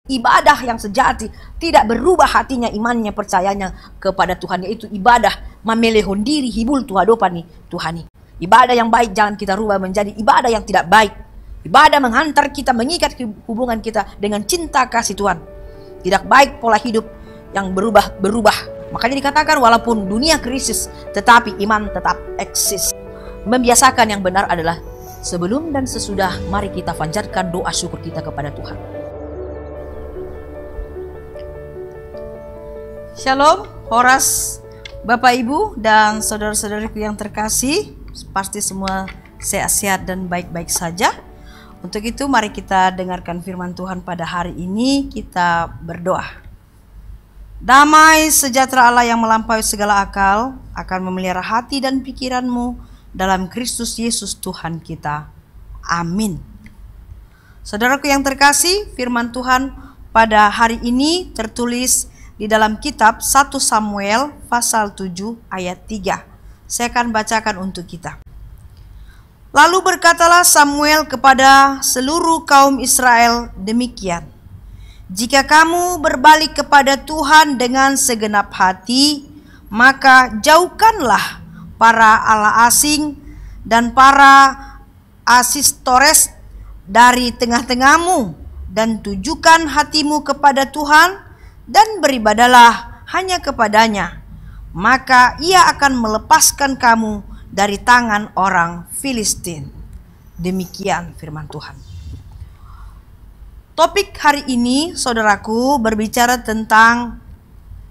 Ibadah yang sejati tidak berubah hatinya, imannya, percayanya kepada Tuhan, yaitu ibadah memelehon diri hibul tuhadopani Tuhani. Ibadah yang baik jangan kita rubah menjadi ibadah yang tidak baik. Ibadah menghantar kita, mengikat hubungan kita dengan cinta kasih Tuhan. Tidak baik pola hidup yang berubah. Makanya dikatakan walaupun dunia krisis, tetapi iman tetap eksis. Membiasakan yang benar adalah sebelum dan sesudah, mari kita panjatkan doa syukur kita kepada Tuhan. Shalom, Horas, Bapak Ibu dan saudara-saudariku yang terkasih. Pasti semua sehat-sehat dan baik-baik saja. Untuk itu mari kita dengarkan firman Tuhan pada hari ini. Kita berdoa. Damai sejahtera Allah yang melampaui segala akal akan memelihara hati dan pikiranmu dalam Kristus Yesus Tuhan kita. Amin. Saudaraku yang terkasih, firman Tuhan pada hari ini tertulis di dalam kitab 1 Samuel pasal 7 ayat 3. Saya akan bacakan untuk kita. Lalu berkatalah Samuel kepada seluruh kaum Israel demikian. Jika kamu berbalik kepada Tuhan dengan segenap hati, maka jauhkanlah para allah asing dan para asistores dari tengah-tengahmu, dan tujukan hatimu kepada Tuhan dan beribadalah hanya kepadanya, maka ia akan melepaskan kamu dari tangan orang Filistin. Demikian firman Tuhan. Topik hari ini, saudaraku, berbicara tentang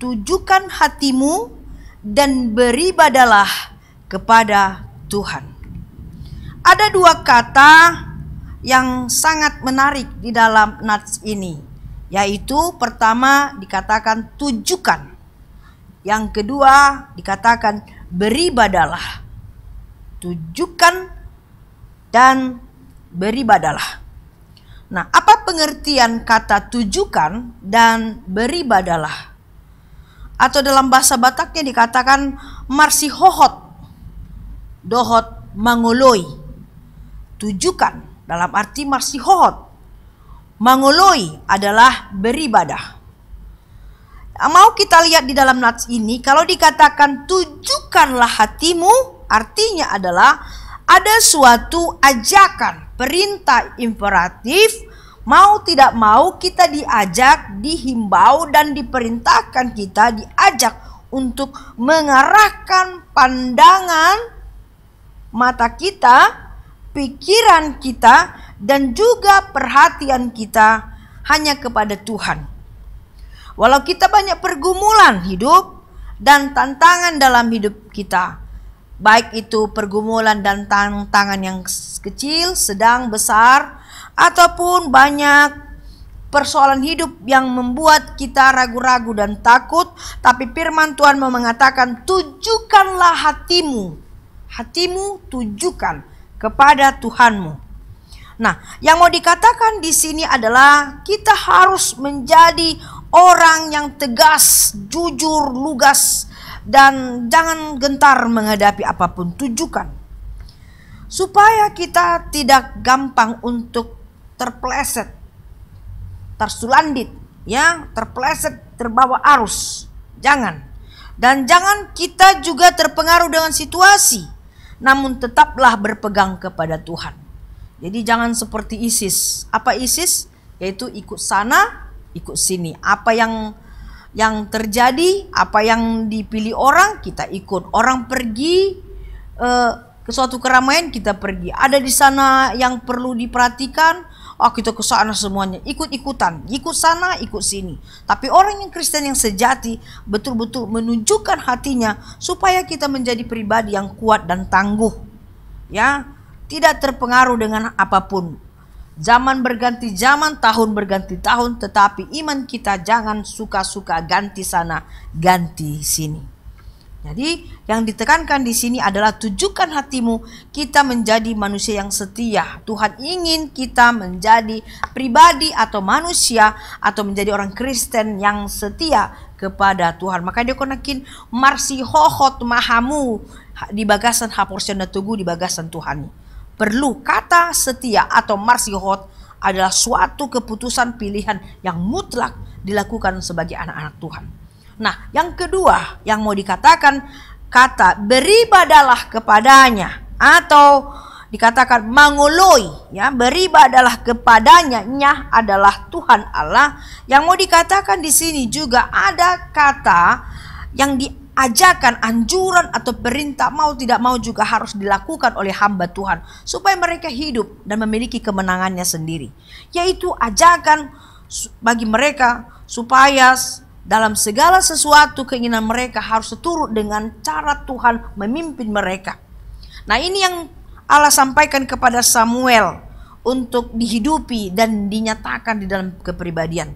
tujukan hatimu dan beribadalah kepada Tuhan. Ada dua kata yang sangat menarik di dalam nats ini. Yaitu pertama dikatakan tujukan, yang kedua dikatakan beribadalah. Tujukan dan beribadalah. Nah, apa pengertian kata tujukan dan beribadalah? Atau dalam bahasa Bataknya dikatakan marsihohot, dohot mangoloi. Tujukan dalam arti marsihohot. Mangoloi adalah beribadah. Mau kita lihat di dalam nats ini, kalau dikatakan tujukanlah hatimu, artinya adalah ada suatu ajakan, perintah imperatif. Mau tidak mau kita diajak, dihimbau dan diperintahkan, kita diajak untuk mengarahkan pandangan mata kita, pikiran kita, dan juga perhatian kita hanya kepada Tuhan. Walau kita banyak pergumulan hidup dan tantangan dalam hidup kita, baik itu pergumulan dan tantangan yang kecil, sedang, besar, ataupun banyak persoalan hidup yang membuat kita ragu-ragu dan takut, tapi firman Tuhan mau mengatakan tujukanlah hatimu. Hatimu tujukan kepada Tuhanmu. Nah, yang mau dikatakan di sini adalah kita harus menjadi orang yang tegas, jujur, lugas, dan jangan gentar menghadapi apapun. Tujukan supaya kita tidak gampang untuk terpeleset, tersulandit, ya, terpeleset, terbawa arus. Jangan. Dan jangan kita juga terpengaruh dengan situasi, namun tetaplah berpegang kepada Tuhan. Jadi jangan seperti ISIS. Apa ISIS? Yaitu ikut sana, ikut sini. Apa yang terjadi, apa yang dipilih orang, kita ikut. Orang pergi ke suatu keramaian, kita pergi. Ada di sana yang perlu diperhatikan, kita ke sana semuanya. Ikut-ikutan, ikut sana, ikut sini. Tapi orang yang Kristen yang sejati betul-betul menunjukkan hatinya supaya kita menjadi pribadi yang kuat dan tangguh. Ya, tidak terpengaruh dengan apapun. Zaman berganti zaman, tahun berganti tahun, tetapi iman kita jangan suka-suka ganti sana, ganti sini. Jadi yang ditekankan di sini adalah tujukan hatimu, kita menjadi manusia yang setia. Tuhan ingin kita menjadi pribadi atau manusia atau menjadi orang Kristen yang setia kepada Tuhan. Maka dia konakin marsi hohot mahamu di bagasan haporsian tugu di bagasan Tuhan. Perlu kata setia atau marsihohot adalah suatu keputusan pilihan yang mutlak dilakukan sebagai anak-anak Tuhan. Nah, yang kedua yang mau dikatakan, kata beribadalah kepadanya atau dikatakan mangoloi, ya, beribadalah kepadanya, nya adalah Tuhan Allah. Yang mau dikatakan di sini juga ada kata yang diajarkan, anjuran atau perintah, mau tidak mau juga harus dilakukan oleh hamba Tuhan supaya mereka hidup dan memiliki kemenangannya sendiri, yaitu ajakan bagi mereka supaya dalam segala sesuatu keinginan mereka harus seturut dengan cara Tuhan memimpin mereka. Nah, ini yang Allah sampaikan kepada Samuel untuk dihidupi dan dinyatakan di dalam kepribadian.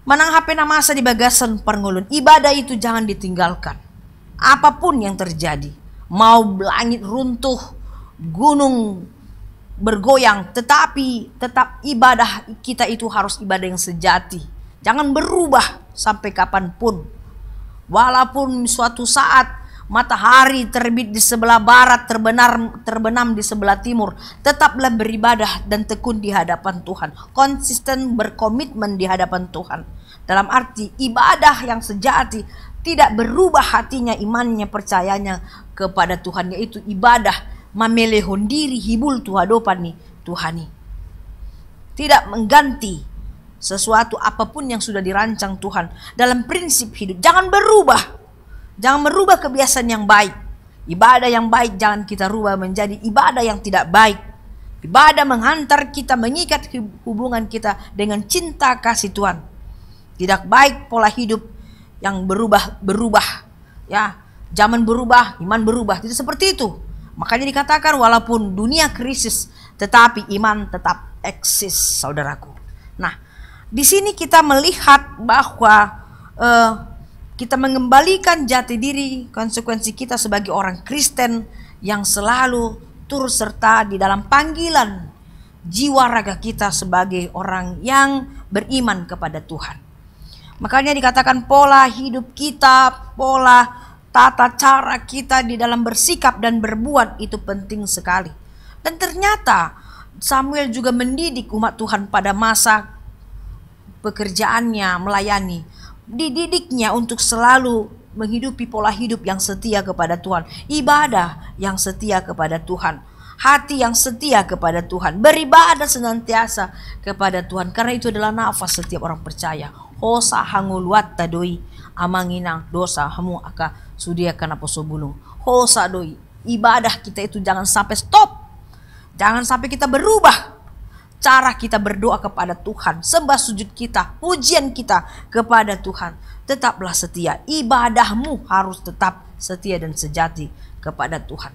Manang HP nama asa di bagasan perngulun, ibadah itu jangan ditinggalkan. Apapun yang terjadi, mau langit runtuh, gunung bergoyang, tetapi tetap ibadah kita itu harus ibadah yang sejati. Jangan berubah sampai kapanpun. Walaupun suatu saat matahari terbit di sebelah barat, terbenam di sebelah timur, tetaplah beribadah dan tekun di hadapan Tuhan. Konsisten berkomitmen di hadapan Tuhan. Dalam arti ibadah yang sejati, tidak berubah hatinya, imannya, percayanya kepada Tuhan, yaitu ibadah mamelehon diri hibul tuhadopani Tuhani. Tidak mengganti sesuatu apapun yang sudah dirancang Tuhan dalam prinsip hidup. Jangan berubah. Jangan merubah kebiasaan yang baik. Ibadah yang baik jangan kita rubah menjadi ibadah yang tidak baik. Ibadah menghantar kita, mengikat hubungan kita dengan cinta kasih Tuhan. Tidak baik pola hidup yang berubah. Ya, zaman berubah, iman berubah. Tidak seperti itu. Makanya dikatakan walaupun dunia krisis, tetapi iman tetap eksis, saudaraku. Nah, di sini kita melihat bahwa kita mengembalikan jati diri, konsekuensi kita sebagai orang Kristen yang selalu turut serta di dalam panggilan jiwa raga kita sebagai orang yang beriman kepada Tuhan. Makanya dikatakan pola hidup kita, pola tata cara kita di dalam bersikap dan berbuat itu penting sekali. Dan ternyata Samuel juga mendidik umat Tuhan pada masa pekerjaannya melayani, dididiknya untuk selalu menghidupi pola hidup yang setia kepada Tuhan, ibadah yang setia kepada Tuhan, hati yang setia kepada Tuhan, beribadah senantiasa kepada Tuhan, karena itu adalah nafas setiap orang percaya. Hosa hanguluat tadoi amanginang dosa hamu aka sudia kana posobulung. Hosa doi, ibadah kita itu jangan sampai stop, jangan sampai kita berubah. Cara kita berdoa kepada Tuhan, sembah sujud kita, pujian kita kepada Tuhan, tetaplah setia. Ibadahmu harus tetap setia dan sejati kepada Tuhan.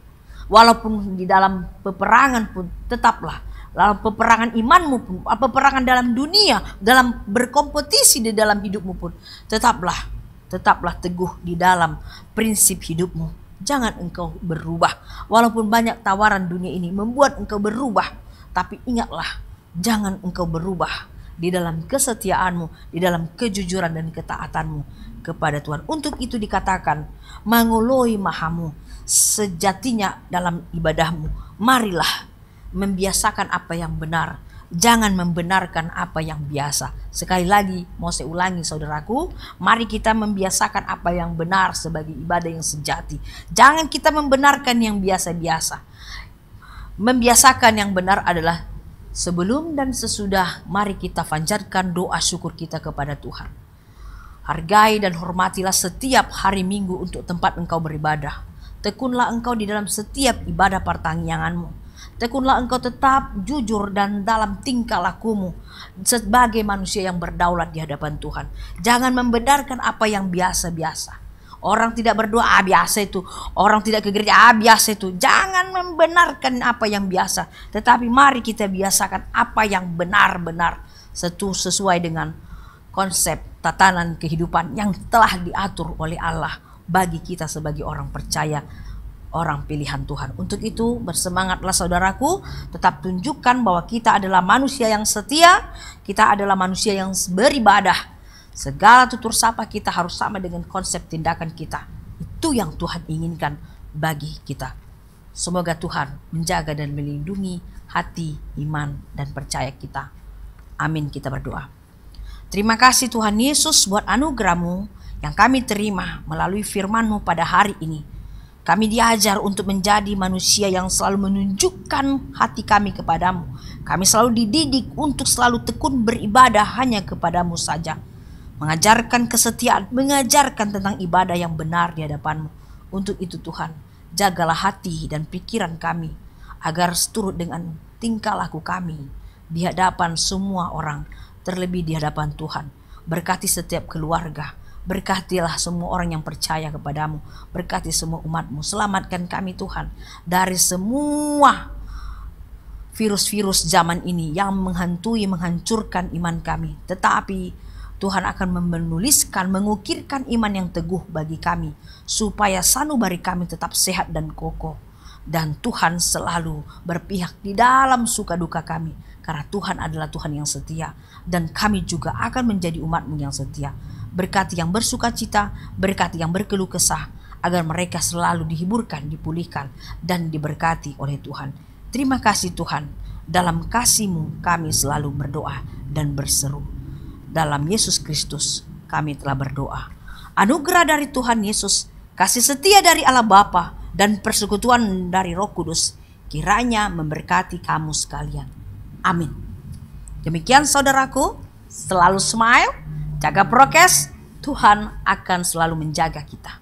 Walaupun di dalam peperangan pun tetaplah. Dalam peperangan imanmu pun, peperangan dalam dunia, dalam berkompetisi di dalam hidupmu pun, tetaplah teguh di dalam prinsip hidupmu. Jangan engkau berubah. Walaupun banyak tawaran dunia ini membuat engkau berubah, tapi ingatlah, jangan engkau berubah di dalam kesetiaanmu, di dalam kejujuran dan ketaatanmu kepada Tuhan. Untuk itu dikatakan, mangoloi mahamu, sejatinya dalam ibadahmu. Marilah membiasakan apa yang benar, jangan membenarkan apa yang biasa. Sekali lagi mau saya ulangi saudaraku, mari kita membiasakan apa yang benar sebagai ibadah yang sejati. Jangan kita membenarkan yang biasa-biasa. Membiasakan yang benar adalah sebelum dan sesudah, mari kita panjatkan doa syukur kita kepada Tuhan. Hargai dan hormatilah setiap hari Minggu untuk tempat engkau beribadah. Tekunlah engkau di dalam setiap ibadah pertanggianganmu. Tekunlah engkau tetap jujur dan dalam tingkah lakumu sebagai manusia yang berdaulat di hadapan Tuhan. Jangan membenarkan apa yang biasa-biasa. Orang tidak berdoa, biasa itu. Orang tidak ke gereja, biasa itu. Jangan membenarkan apa yang biasa. Tetapi mari kita biasakan apa yang benar-benar sesuai dengan konsep tatanan kehidupan yang telah diatur oleh Allah bagi kita sebagai orang percaya, orang pilihan Tuhan. Untuk itu bersemangatlah saudaraku. Tetap tunjukkan bahwa kita adalah manusia yang setia. Kita adalah manusia yang beribadah. Segala tutur sapa kita harus sama dengan konsep tindakan kita. Itu yang Tuhan inginkan bagi kita. Semoga Tuhan menjaga dan melindungi hati, iman, dan percaya kita. Amin, kita berdoa. Terima kasih Tuhan Yesus buat anugerah-Mu yang kami terima melalui firman-Mu pada hari ini. Kami diajar untuk menjadi manusia yang selalu menunjukkan hati kami kepadamu. Kami selalu dididik untuk selalu tekun beribadah hanya kepadamu saja. Mengajarkan kesetiaan, mengajarkan tentang ibadah yang benar di hadapan-Mu. Untuk itu Tuhan, jagalah hati dan pikiran kami agar seturut dengan tingkah laku kami di hadapan semua orang, terlebih di hadapan Tuhan. Berkati setiap keluarga, berkatilah semua orang yang percaya kepadamu, berkati semua umat-Mu. Selamatkan kami Tuhan dari semua virus-virus zaman ini yang menghantui, menghancurkan iman kami. Tetapi Tuhan akan menuliskan, mengukirkan iman yang teguh bagi kami, supaya sanubari kami tetap sehat dan kokoh. Dan Tuhan selalu berpihak di dalam suka duka kami, karena Tuhan adalah Tuhan yang setia, dan kami juga akan menjadi umat-Mu yang setia. Berkati yang bersuka cita, berkati yang berkeluh kesah, agar mereka selalu dihiburkan, dipulihkan, dan diberkati oleh Tuhan. Terima kasih Tuhan, dalam kasih-Mu kami selalu berdoa dan berseru. Dalam Yesus Kristus kami telah berdoa. Anugerah dari Tuhan Yesus, kasih setia dari Allah Bapa, dan persekutuan dari Roh Kudus kiranya memberkati kamu sekalian. Amin. Demikian saudaraku, selalu smile, jaga prokes, Tuhan akan selalu menjaga kita.